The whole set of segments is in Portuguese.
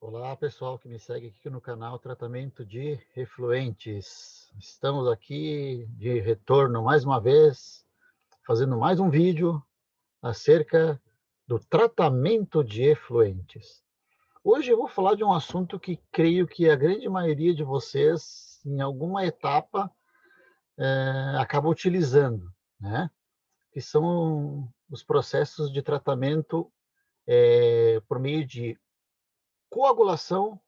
Olá, pessoal que me segue aqui no canal Tratamento de Efluentes. Estamos aqui de retorno mais uma vez, fazendo mais um vídeo acerca do tratamento de efluentes. Hoje eu vou falar de um assunto que creio que a grande maioria de vocês, em alguma etapa, acaba utilizando, né? Que são os processos de tratamento por meio de coagulação,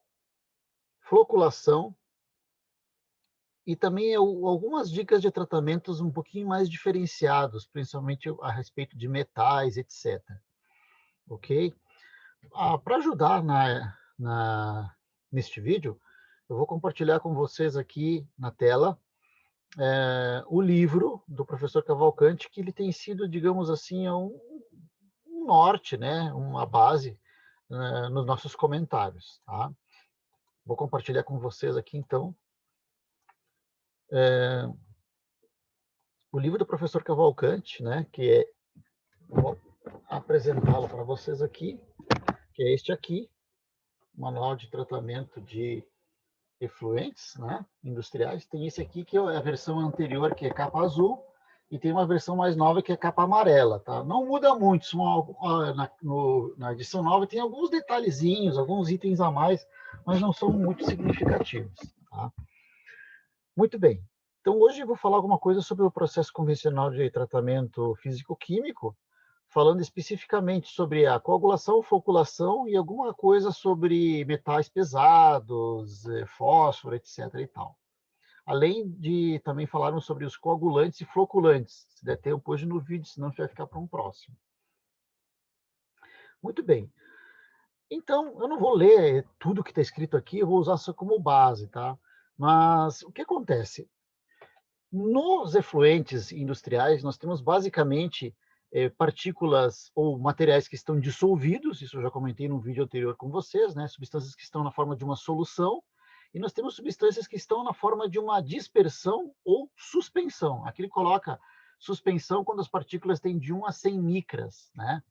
floculação e também algumas dicas de tratamentos um pouquinho mais diferenciados, principalmente a respeito de metais, etc. Ok? Para ajudar neste vídeo, eu vou compartilhar com vocês aqui na tela o livro do professor Cavalcante, que ele tem sido, digamos assim, um norte, né? Uma base nos nossos comentários. Tá? Vou compartilhar com vocês aqui, então, o livro do professor Cavalcante, né? Que é Vou apresentá-lo para vocês aqui, que é este aqui, Manual de Tratamento de Efluentes, né, industriais. Tem esse aqui, que é a versão anterior, que é capa azul, e tem uma versão mais nova, que é capa amarela. Tá? Não muda muito, na edição nova tem alguns detalhezinhos, alguns itens a mais, mas não são muito significativos. Tá? Muito bem. Então, hoje eu vou falar alguma coisa sobre o processo convencional de tratamento físico-químico, falando especificamente sobre a coagulação, floculação e alguma coisa sobre metais pesados, fósforo, etc. e tal. Além de também falarmos sobre os coagulantes e floculantes. Se der tempo hoje no vídeo, senão vai ficar para um próximo. Muito bem. Então, eu não vou ler tudo que está escrito aqui, eu vou usar só como base, tá? Mas o que acontece? Nos efluentes industriais, nós temos basicamente partículas ou materiais que estão dissolvidos, isso eu já comentei no vídeo anterior com vocês, né? Substâncias que estão na forma de uma solução, e nós temos substâncias que estão na forma de uma dispersão ou suspensão. Aqui ele coloca suspensão quando as partículas têm de 1 a 100 micras, né?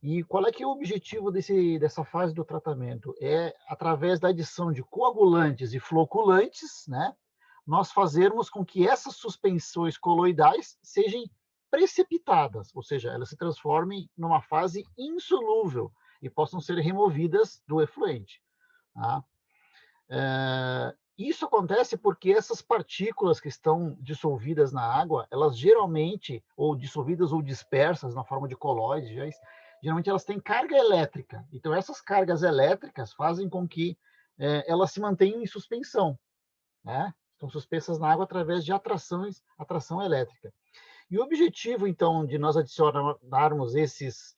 E qual é que é o objetivo dessa fase do tratamento? É, através da adição de coagulantes e floculantes, né, nós fazermos com que essas suspensões coloidais sejam precipitadas, ou seja, elas se transformem numa fase insolúvel e possam ser removidas do efluente. Tá? Isso acontece porque essas partículas que estão dissolvidas na água, elas geralmente, ou dissolvidas ou dispersas na forma de colóides, geralmente elas têm carga elétrica. Então, essas cargas elétricas fazem com que elas se mantenham em suspensão, né? Estão suspensas na água através de atração elétrica. E o objetivo, então, de nós adicionarmos esses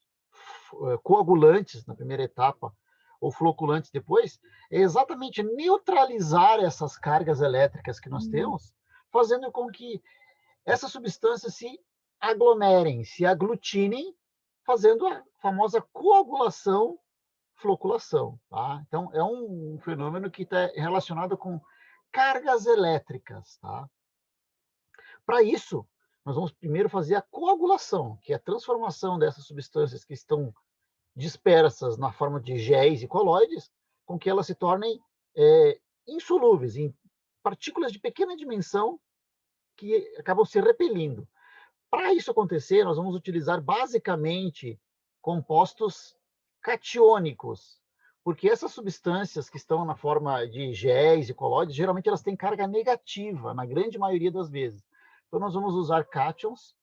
coagulantes na primeira etapa, ou floculantes depois, é exatamente neutralizar essas cargas elétricas que nós temos, fazendo com que essas substâncias se aglomerem, se aglutinem, fazendo a famosa coagulação, floculação. Tá? Então, é um fenômeno que está relacionado com cargas elétricas. Tá? Para isso, nós vamos primeiro fazer a coagulação, que é a transformação dessas substâncias que estão dispersas na forma de géis e colóides, com que elas se tornem insolúveis em partículas de pequena dimensão que acabam se repelindo. Para isso acontecer, nós vamos utilizar basicamente compostos catiônicos, porque essas substâncias que estão na forma de géis e colóides, geralmente elas têm carga negativa, na grande maioria das vezes. Então, nós vamos usar cátions,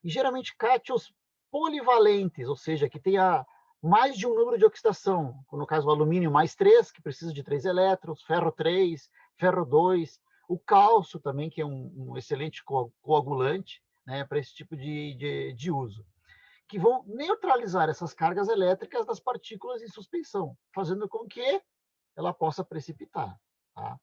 e geralmente cátions polivalentes, ou seja, que tenha mais de um número de oxidação. No caso, o alumínio mais 3, que precisa de 3 elétrons, ferro 3, ferro 2, o cálcio também, que é um excelente coagulante, né, para esse tipo de uso, que vão neutralizar essas cargas elétricas das partículas em suspensão, fazendo com que ela possa precipitar. Tá?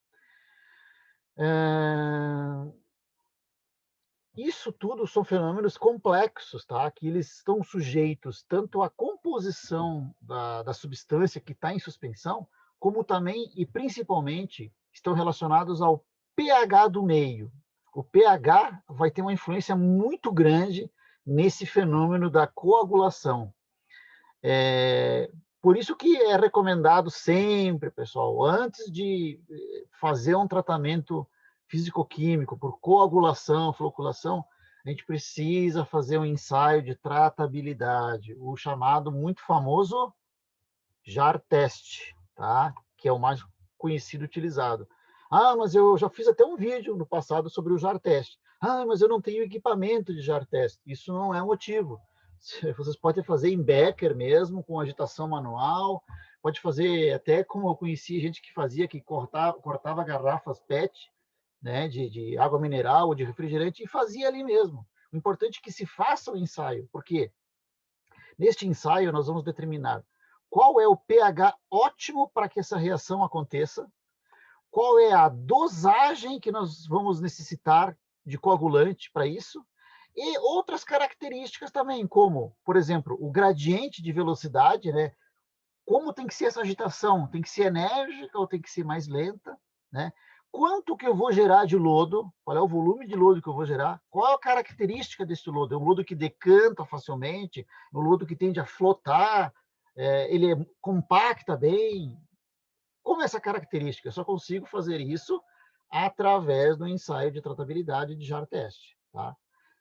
Isso tudo são fenômenos complexos, tá? Que eles estão sujeitos tanto à composição da substância que está em suspensão, como também e principalmente estão relacionados ao pH do meio. O pH vai ter uma influência muito grande nesse fenômeno da coagulação. Por isso que é recomendado sempre, pessoal, antes de fazer um tratamento físico-químico por coagulação, floculação, a gente precisa fazer um ensaio de tratabilidade, o chamado muito famoso JAR teste, tá? Que é o mais conhecido utilizado. Ah, mas eu já fiz até um vídeo no passado sobre o JAR teste. Ah, mas eu não tenho equipamento de JAR teste. Isso não é motivo. Vocês podem fazer em Becker mesmo, com agitação manual, pode fazer até como eu conheci gente que fazia, que cortava garrafas PET, né, de água mineral ou de refrigerante, e fazia ali mesmo. O importante é que se faça o ensaio, porque neste ensaio nós vamos determinar qual é o pH ótimo para que essa reação aconteça, qual é a dosagem que nós vamos necessitar de coagulante para isso, e outras características também, como, por exemplo, o gradiente de velocidade, né? Como tem que ser essa agitação? Tem que ser enérgica ou tem que ser mais lenta, né? Quanto que eu vou gerar de lodo? Qual é o volume de lodo que eu vou gerar? Qual é a característica desse lodo? É um lodo que decanta facilmente? É um lodo que tende a flotar? Ele compacta bem? Como é essa característica? Eu só consigo fazer isso através do ensaio de tratabilidade de JAR teste, tá?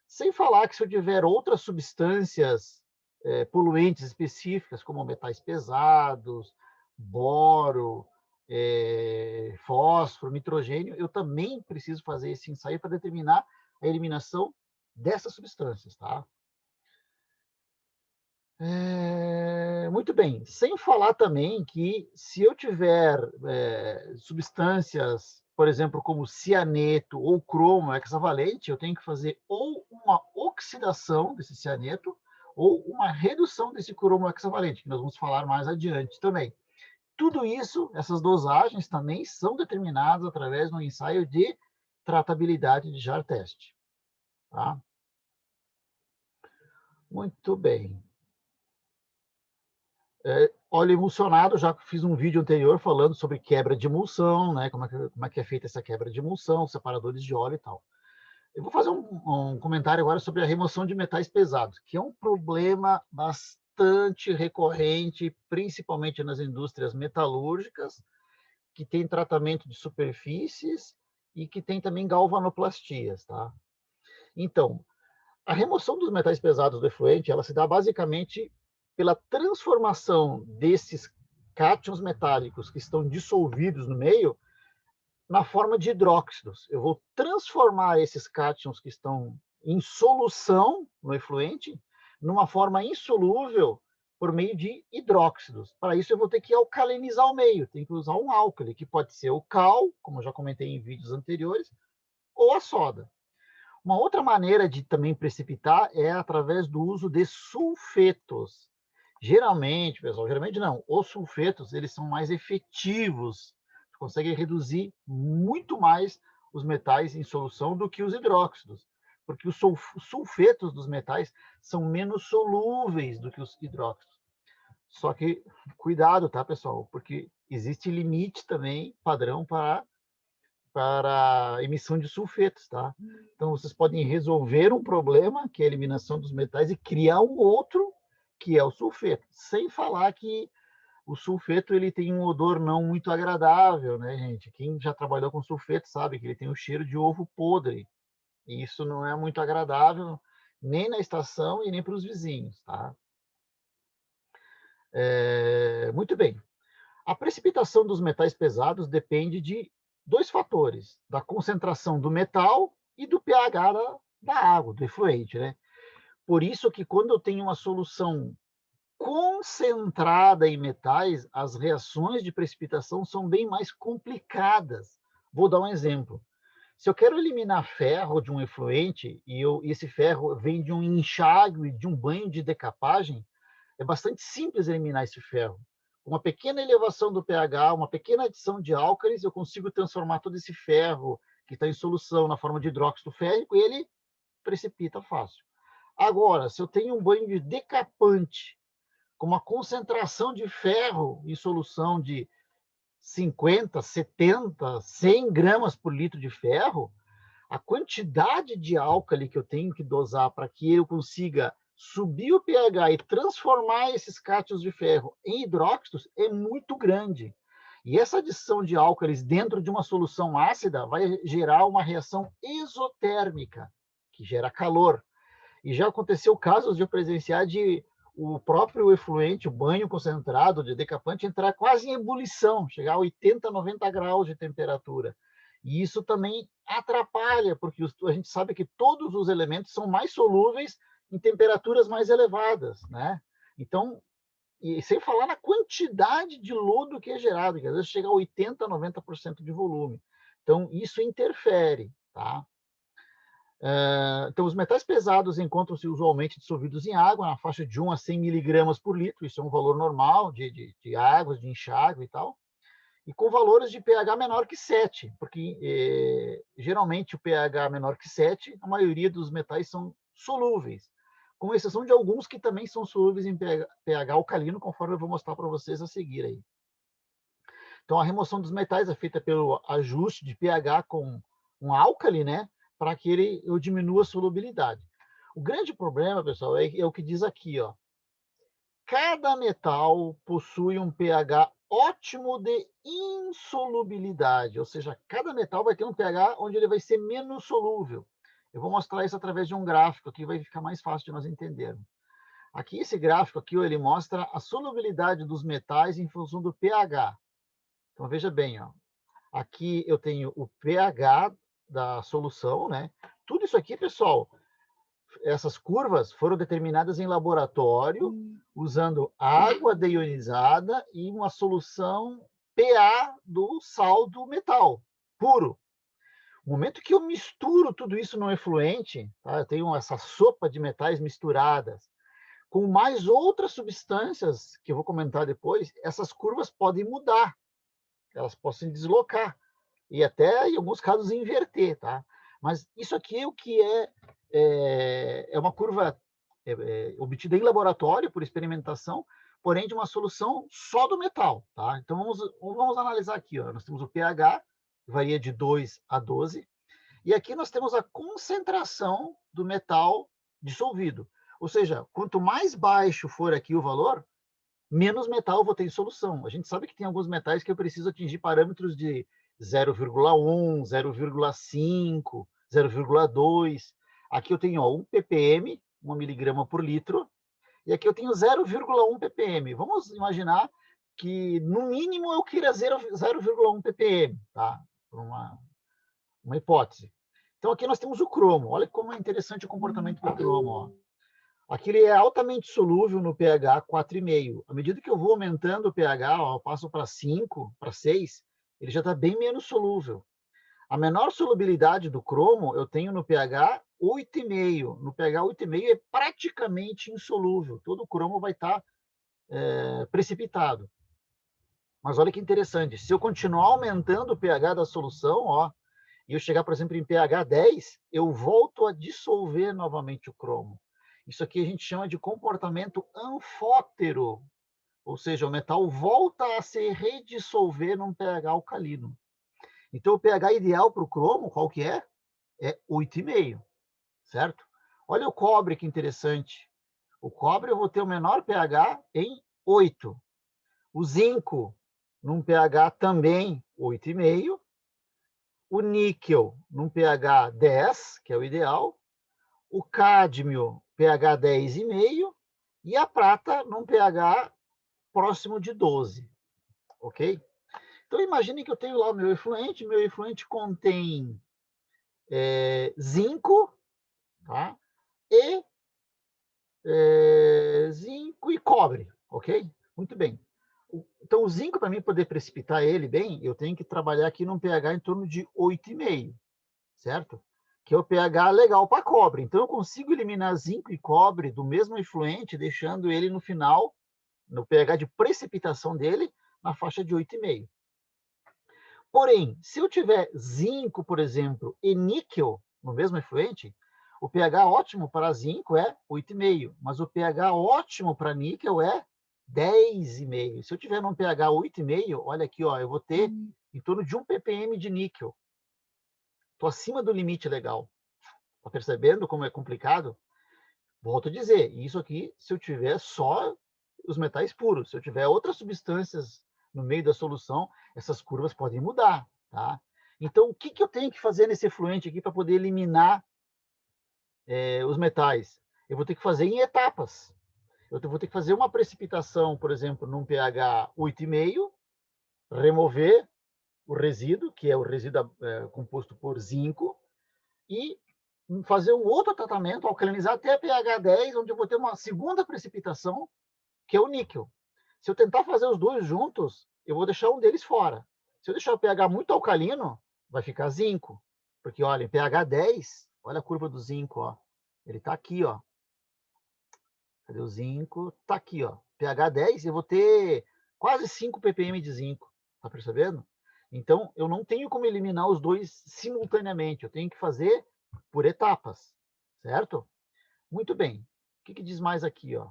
Sem falar que se eu tiver outras substâncias poluentes específicas, como metais pesados, boro, fósforo, nitrogênio, eu também preciso fazer esse ensaio para determinar a eliminação dessas substâncias, tá? Muito bem, sem falar também que se eu tiver substâncias, por exemplo, como cianeto ou cromo hexavalente, eu tenho que fazer ou uma oxidação desse cianeto ou uma redução desse cromo hexavalente, que nós vamos falar mais adiante também. Tudo isso, essas dosagens também são determinadas através do ensaio de tratabilidade de JAR teste. Tá? Muito bem. Óleo emulsionado, já fiz um vídeo anterior falando sobre quebra de emulsão, né? Como é que é feita essa quebra de emulsão, separadores de óleo e tal. Eu vou fazer um comentário agora sobre a remoção de metais pesados, que é um problema bastante recorrente, principalmente nas indústrias metalúrgicas, que tem tratamento de superfícies e que tem também galvanoplastias, tá? Então, a remoção dos metais pesados do efluente, ela se dá basicamente pela transformação desses cátions metálicos que estão dissolvidos no meio na forma de hidróxidos. Eu vou transformar esses cátions que estão em solução no efluente numa forma insolúvel por meio de hidróxidos. Para isso, eu vou ter que alcalinizar o meio, tenho que usar um álcali, que pode ser o cal, como eu já comentei em vídeos anteriores, ou a soda. Uma outra maneira de também precipitar é através do uso de sulfetos. Geralmente, pessoal, geralmente não, os sulfetos, eles são mais efetivos, conseguem reduzir muito mais os metais em solução do que os hidróxidos, porque os sulfetos dos metais são menos solúveis do que os hidróxidos. Só que, cuidado, tá, pessoal, porque existe limite também, padrão, para emissão de sulfetos, tá? Então, vocês podem resolver um problema, que é a eliminação dos metais, e criar um outro, que é o sulfeto. Sem falar que o sulfeto ele tem um odor não muito agradável, né, gente? Quem já trabalhou com sulfeto sabe que ele tem o cheiro de ovo podre. E isso não é muito agradável, nem na estação e nem para os vizinhos, tá? Muito bem. A precipitação dos metais pesados depende de dois fatores, da concentração do metal e do pH da água, do efluente, né? Por isso que quando eu tenho uma solução concentrada em metais, as reações de precipitação são bem mais complicadas. Vou dar um exemplo. Se eu quero eliminar ferro de um efluente e esse ferro vem de um enxágue, de um banho de decapagem, é bastante simples eliminar esse ferro. Uma pequena elevação do pH, uma pequena adição de álcalis, eu consigo transformar todo esse ferro que está em solução na forma de hidróxido férrico e ele precipita fácil. Agora, se eu tenho um banho de decapante com uma concentração de ferro em solução de 50, 70, 100 gramas por litro de ferro, a quantidade de álcali que eu tenho que dosar para que eu consiga subir o pH e transformar esses cátions de ferro em hidróxidos é muito grande. E essa adição de álcalis dentro de uma solução ácida vai gerar uma reação exotérmica, que gera calor. E já aconteceu casos de eu presenciar de o próprio efluente, o banho concentrado de decapante, entrar quase em ebulição, chegar a 80, 90 graus de temperatura. E isso também atrapalha, porque a gente sabe que todos os elementos são mais solúveis em temperaturas mais elevadas, né? Então, e sem falar na quantidade de lodo que é gerado, que às vezes chega a 80, 90% de volume. Então, isso interfere, tá? Então, os metais pesados encontram-se usualmente dissolvidos em água, na faixa de 1 a 100 miligramas por litro, isso é um valor normal de águas, de enxágue e tal, e com valores de pH menor que 7, porque geralmente o pH menor que 7, a maioria dos metais são solúveis, com exceção de alguns que também são solúveis em pH alcalino, conforme eu vou mostrar para vocês a seguir aí. Então, a remoção dos metais é feita pelo ajuste de pH com um álcali, né, para que ele diminua a solubilidade. O grande problema, pessoal, é o que diz aqui, ó. Cada metal possui um pH ótimo de insolubilidade, ou seja, cada metal vai ter um pH onde ele vai ser menos solúvel. Eu vou mostrar isso através de um gráfico aqui, vai ficar mais fácil de nós entendermos. Aqui, esse gráfico aqui, ele mostra a solubilidade dos metais em função do pH. Então, veja bem, ó. Aqui eu tenho o pH da solução, né? Tudo isso aqui, pessoal, essas curvas foram determinadas em laboratório, usando água deionizada e uma solução PA do sal do metal, puro. No momento que eu misturo tudo isso no efluente, tá? Eu tenho essa sopa de metais misturadas, com mais outras substâncias, que eu vou comentar depois, essas curvas podem mudar, elas podem deslocar, e até, em alguns casos, inverter, tá? Mas isso aqui é o que é uma curva obtida em laboratório, por experimentação, porém de uma solução só do metal, tá? Então, vamos analisar aqui, ó. Nós temos o pH, que varia de 2 a 12, e aqui nós temos a concentração do metal dissolvido. Ou seja, quanto mais baixo for aqui o valor, menos metal eu vou ter em solução. A gente sabe que tem alguns metais que eu preciso atingir parâmetros de 0,1, 0,5, 0,2. Aqui eu tenho 1 ppm, 1 miligrama por litro, e aqui eu tenho 0,1 ppm. Vamos imaginar que, no mínimo, eu queira 0,1 ppm, tá? Por uma hipótese. Então, aqui nós temos o cromo. Olha como é interessante o comportamento do cromo, ó. Aqui ele é altamente solúvel no pH 4,5. À medida que eu vou aumentando o pH, ó, eu passo para 5, para 6, ele já está bem menos solúvel. A menor solubilidade do cromo eu tenho no pH 8,5. No pH 8,5 é praticamente insolúvel. Todo o cromo vai estar precipitado. Mas olha que interessante. Se eu continuar aumentando o pH da solução, ó, e eu chegar, por exemplo, em pH 10, eu volto a dissolver novamente o cromo. Isso aqui a gente chama de comportamento anfótero, ou seja, o metal volta a se redissolver num pH alcalino. Então, o pH ideal para o cromo, qual que é? É 8,5, certo? Olha o cobre, que interessante. O cobre eu vou ter o menor pH em 8. O zinco, num pH também 8,5. O níquel, num pH 10, que é o ideal. O cádmio, pH 10,5, e a prata num pH próximo de 12, ok? Então, imagine que eu tenho lá o meu efluente contém zinco, tá? E zinco e cobre, ok? Muito bem. Então, o zinco, para mim poder precipitar ele bem, eu tenho que trabalhar aqui num pH em torno de 8,5, certo? Que é o pH legal para cobre. Então, eu consigo eliminar zinco e cobre do mesmo efluente, deixando ele no final, no pH de precipitação dele, na faixa de 8,5. Porém, se eu tiver zinco, por exemplo, e níquel no mesmo efluente, o pH ótimo para zinco é 8,5, mas o pH ótimo para níquel é 10,5. Se eu tiver num pH 8,5, olha aqui, ó, eu vou ter em torno de 1 ppm de níquel. Estou acima do limite legal. Está percebendo como é complicado? Volto a dizer, isso aqui se eu tiver só os metais puros. Se eu tiver outras substâncias no meio da solução, essas curvas podem mudar, tá? Então, o que, que eu tenho que fazer nesse efluente aqui para poder eliminar os metais? Eu vou ter que fazer em etapas. Eu vou ter que fazer uma precipitação, por exemplo, num pH 8,5, remover o resíduo, que é o resíduo composto por zinco, e fazer um outro tratamento, alcalinizar até pH 10, onde eu vou ter uma segunda precipitação, que é o níquel. Se eu tentar fazer os dois juntos, eu vou deixar um deles fora. Se eu deixar o pH muito alcalino, vai ficar zinco. Porque, olha, em pH 10, olha a curva do zinco, ó. Ele está aqui, ó. Cadê o zinco? Está aqui, ó. pH 10, eu vou ter quase 5 ppm de zinco. Tá percebendo? Então, eu não tenho como eliminar os dois simultaneamente. Eu tenho que fazer por etapas, certo? Muito bem. O que, que diz mais aqui, ó?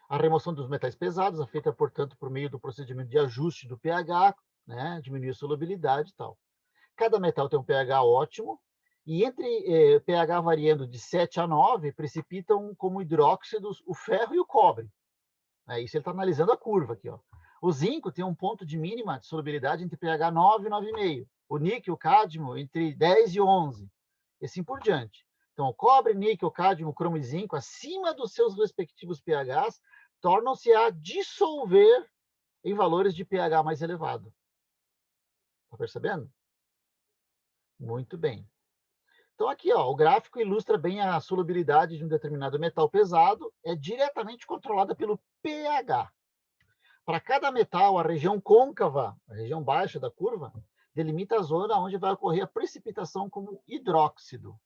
A remoção dos metais pesados é feita, portanto, por meio do procedimento de ajuste do pH, né? Diminuir a solubilidade e tal. Cada metal tem um pH ótimo, e entre pH variando de 7 a 9, precipitam como hidróxidos o ferro e o cobre. Isso ele está analisando a curva aqui, ó. O zinco tem um ponto de mínima de solubilidade entre pH 9 e 9,5. O níquel, o cádmio, entre 10 e 11. E assim por diante. Então, o cobre, níquel, cádmio, cromo e zinco, acima dos seus respectivos pHs, tornam-se a dissolver em valores de pH mais elevado. Está percebendo? Muito bem. Então, aqui, ó, o gráfico ilustra bem a solubilidade de um determinado metal pesado, é diretamente controlada pelo pH. Para cada metal, a região côncava, a região baixa da curva, delimita a zona onde vai ocorrer a precipitação como hidróxido.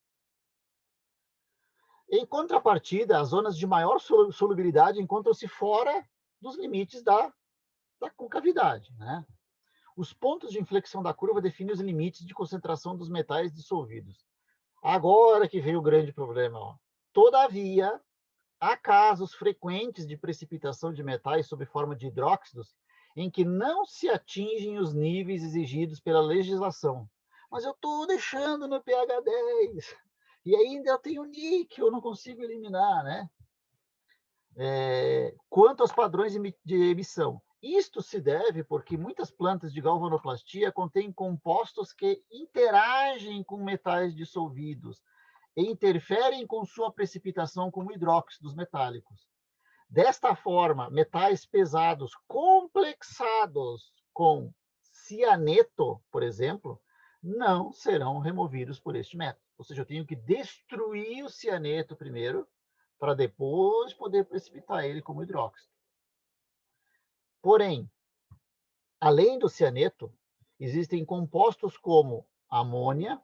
Em contrapartida, as zonas de maior solubilidade encontram-se fora dos limites da concavidade, né? Os pontos de inflexão da curva definem os limites de concentração dos metais dissolvidos. Agora que vem o grande problema. Ó. Todavia, há casos frequentes de precipitação de metais sob forma de hidróxidos em que não se atingem os níveis exigidos pela legislação. Mas eu estou deixando no pH 10 e ainda eu tenho níquel, eu não consigo eliminar, né? Quanto aos padrões de emissão, isto se deve porque muitas plantas de galvanoplastia contêm compostos que interagem com metais dissolvidos e interferem com sua precipitação como hidróxidos metálicos. Desta forma, metais pesados complexados com cianeto, por exemplo, não serão removidos por este método. Ou seja, eu tenho que destruir o cianeto primeiro, para depois poder precipitar ele como hidróxido. Porém, além do cianeto, existem compostos como amônia,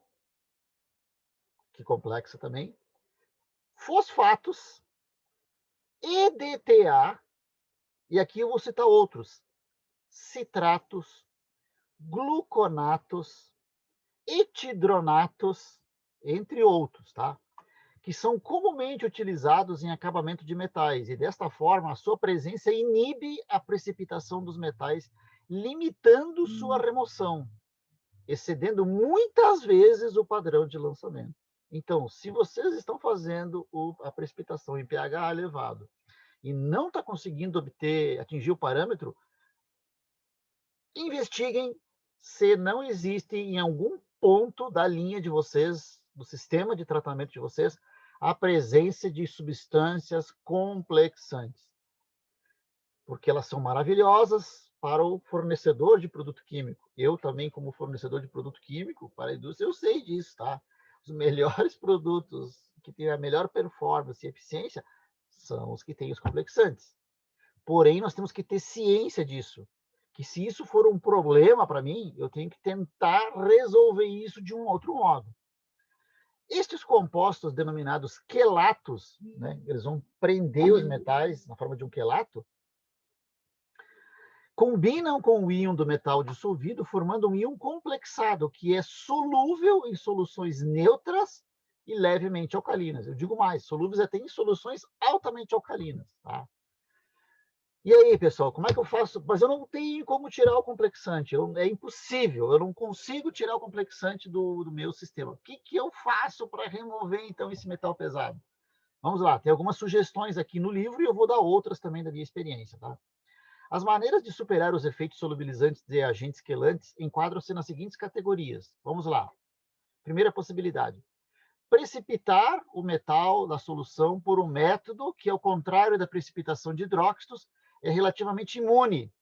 que complexa também, fosfatos, EDTA, e aqui eu vou citar outros, citratos, gluconatos, etidronatos, entre outros, tá? Que são comumente utilizados em acabamento de metais, e desta forma a sua presença inibe a precipitação dos metais, limitando sua remoção, excedendo muitas vezes o padrão de lançamento. Então, se vocês estão fazendo a precipitação em pH elevado e não está conseguindo atingir o parâmetro, investiguem se não existe em algum ponto da linha de vocês, do sistema de tratamento de vocês, a presença de substâncias complexantes. Porque elas são maravilhosas para o fornecedor de produto químico. Eu também, como fornecedor de produto químico para a indústria, eu sei disso, tá? Os melhores produtos que têm a melhor performance e eficiência são os que têm os complexantes. Porém, nós temos que ter ciência disso. Que se isso for um problema para mim, eu tenho que tentar resolver isso de um outro modo. Estes compostos denominados quelatos, né, eles vão prender os metais na forma de um quelato, combinam com o íon do metal dissolvido, formando um íon complexado, que é solúvel em soluções neutras e levemente alcalinas. Eu digo mais, solúveis até em soluções altamente alcalinas. Tá? E aí, pessoal, como é que eu faço? Mas eu não tenho como tirar o complexante, é impossível, eu não consigo tirar o complexante do meu sistema. O que, que eu faço para remover, então, esse metal pesado? Vamos lá, tem algumas sugestões aqui no livro e eu vou dar outras também da minha experiência, tá? As maneiras de superar os efeitos solubilizantes de agentes quelantes enquadram-se nas seguintes categorias. Vamos lá. Primeira possibilidade: precipitar o metal da solução por um método que, ao contrário da precipitação de hidróxidos, é relativamente imune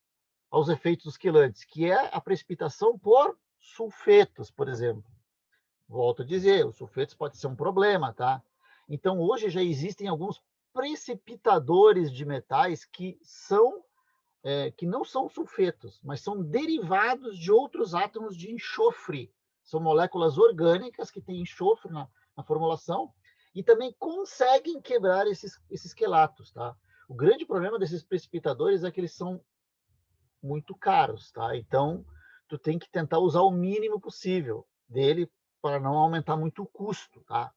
aos efeitos dos quelantes, que é a precipitação por sulfetos, por exemplo. Volto a dizer, os sulfetos pode ser um problema, tá? Então, hoje já existem alguns precipitadores de metais que não são sulfetos, mas são derivados de outros átomos de enxofre. São moléculas orgânicas que têm enxofre na formulação e também conseguem quebrar esses quelatos, tá? O grande problema desses precipitadores é que eles são muito caros, tá? Então, tu tem que tentar usar o mínimo possível dele para não aumentar muito o custo, tá?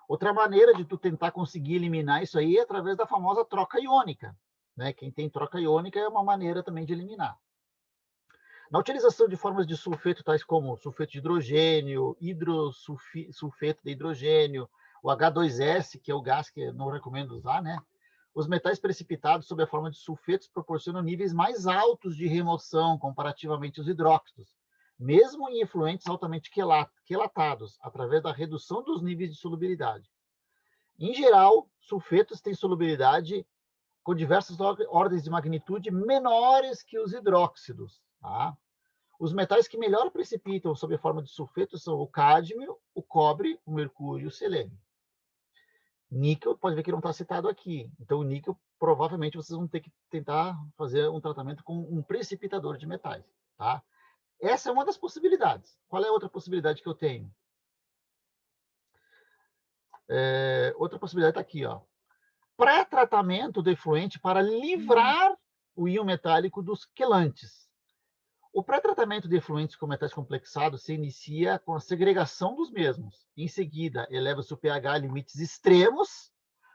Outra maneira de tu tentar conseguir eliminar isso aí é através da famosa troca iônica, né? Quem tem troca iônica é uma maneira também de eliminar. Na utilização de formas de sulfeto, tais como sulfeto de hidrogênio, hidrosulfeto de hidrogênio, o H2S, que é o gás que eu não recomendo usar, né? Os metais precipitados sob a forma de sulfetos proporcionam níveis mais altos de remoção comparativamente aos hidróxidos, mesmo em efluentes altamente quelatados, através da redução dos níveis de solubilidade. Em geral, sulfetos têm solubilidade com diversas ordens de magnitude menores que os hidróxidos. Tá? Os metais que melhor precipitam sob a forma de sulfeto são o cádmio, o cobre, o mercúrio e o selênio. Níquel, pode ver que não está citado aqui. Então, o níquel, provavelmente, vocês vão ter que tentar fazer um tratamento com um precipitador de metais. Tá? Essa é uma das possibilidades. Qual é a outra possibilidade que eu tenho? Outra possibilidade está aqui, ó. Pré-tratamento do efluente para livrar o íon metálico dos quelantes. O pré-tratamento de efluentes com metais complexados se inicia com a segregação dos mesmos. Em seguida, eleva-se o pH a limites extremos,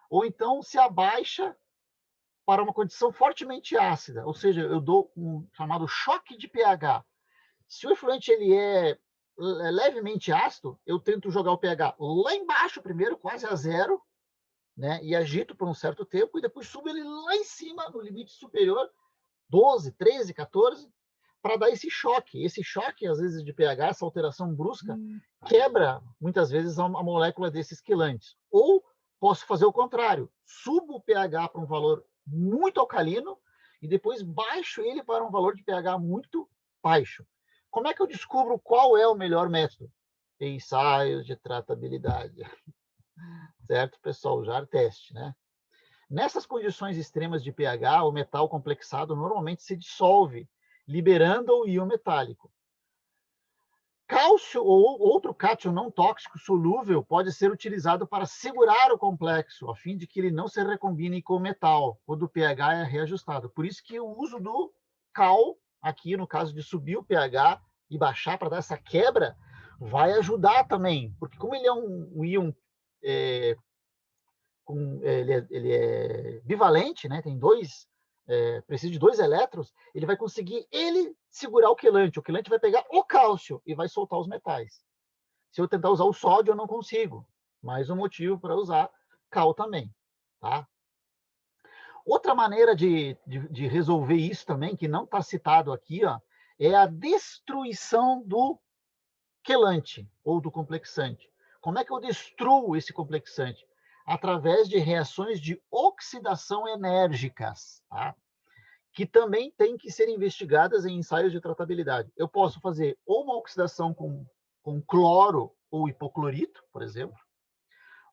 ou então se abaixa para uma condição fortemente ácida, ou seja, eu dou um chamado choque de pH. Se o efluente ele é levemente ácido, eu tento jogar o pH lá embaixo primeiro, quase a zero, né? E agito por um certo tempo, e depois subo ele lá em cima, no limite superior, 12, 13, 14, para dar esse choque. Esse choque, às vezes, de pH, essa alteração brusca, quebra, muitas vezes, a molécula desses quelantes. Ou posso fazer o contrário, subo o pH para um valor muito alcalino e depois baixo ele para um valor de pH muito baixo. Como é que eu descubro qual é o melhor método? Ensaios de tratabilidade. Certo, pessoal? Já teste, né? Nessas condições extremas de pH, o metal complexado normalmente se dissolve, liberando o íon metálico. Cálcio ou outro cátion não tóxico solúvel pode ser utilizado para segurar o complexo, a fim de que ele não se recombine com o metal, quando o pH é reajustado. Por isso que o uso do cal, aqui no caso de subir o pH e baixar para dar essa quebra, vai ajudar também, porque como ele é um íon ele é bivalente, né? Tem precisa de dois elétrons, ele vai conseguir segurar o quelante. O quelante vai pegar o cálcio e vai soltar os metais. Se eu tentar usar o sódio, eu não consigo. Mais um motivo para usar cal também, tá? Outra maneira de resolver isso também, que não está citado aqui, ó, é a destruição do quelante ou do complexante. Como é que eu destruo esse complexante? Através de reações de oxidação enérgicas, tá? Que também têm que ser investigadas em ensaios de tratabilidade. Eu posso fazer ou uma oxidação com cloro ou hipoclorito, por exemplo,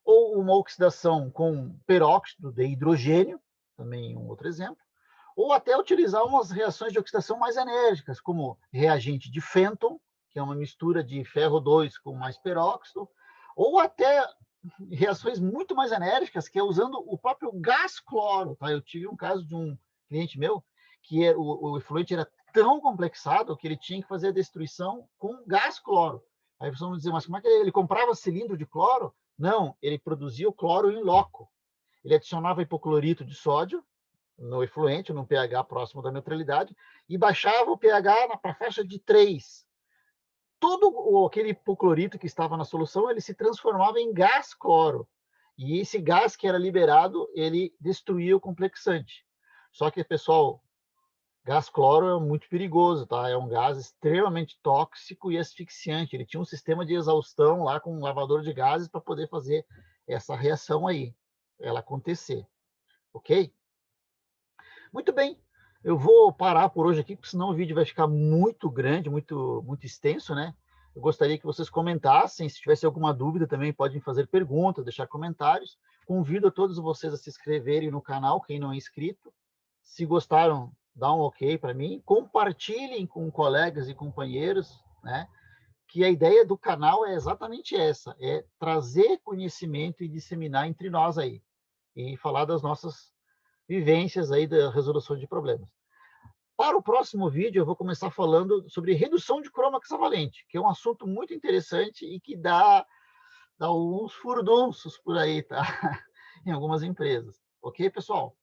ou uma oxidação com peróxido de hidrogênio, também um outro exemplo, ou até utilizar umas reações de oxidação mais enérgicas, como reagente de Fenton, que é uma mistura de ferro 2 com mais peróxido, ou até reações muito mais enérgicas, que é usando o próprio gás cloro. Tá? Eu tive um caso de um cliente meu que o efluente era tão complexado que ele tinha que fazer a destruição com gás cloro. Aí vocês vão dizer, mas como é que ele comprava cilindro de cloro? Não, ele produzia o cloro em loco. Ele adicionava hipoclorito de sódio, no efluente, no pH próximo da neutralidade, e baixava o pH para a faixa de 3. Todo aquele hipoclorito que estava na solução, ele se transformava em gás cloro. E esse gás que era liberado, ele destruía o complexante. Só que, pessoal, gás cloro é muito perigoso, tá? É um gás extremamente tóxico e asfixiante. Ele tinha um sistema de exaustão lá com um lavador de gases para poder fazer essa reação aí, ela acontecer, ok? Muito bem, eu vou parar por hoje aqui, porque senão o vídeo vai ficar muito grande, muito extenso, né? Eu gostaria que vocês comentassem, se tivesse alguma dúvida também podem fazer perguntas, deixar comentários. Convido a todos vocês a se inscreverem no canal, quem não é inscrito. Se gostaram, dá um ok para mim. Compartilhem com colegas e companheiros, né? Que a ideia do canal é exatamente essa, é trazer conhecimento e disseminar entre nós aí. E falar das nossas vivências aí da resolução de problemas. Para o próximo vídeo, eu vou começar falando sobre redução de cromo hexavalente, que é um assunto muito interessante e que dá uns furdunços por aí, tá? Em algumas empresas. Ok, pessoal?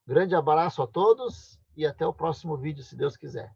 Grande abraço a todos e até o próximo vídeo, se Deus quiser.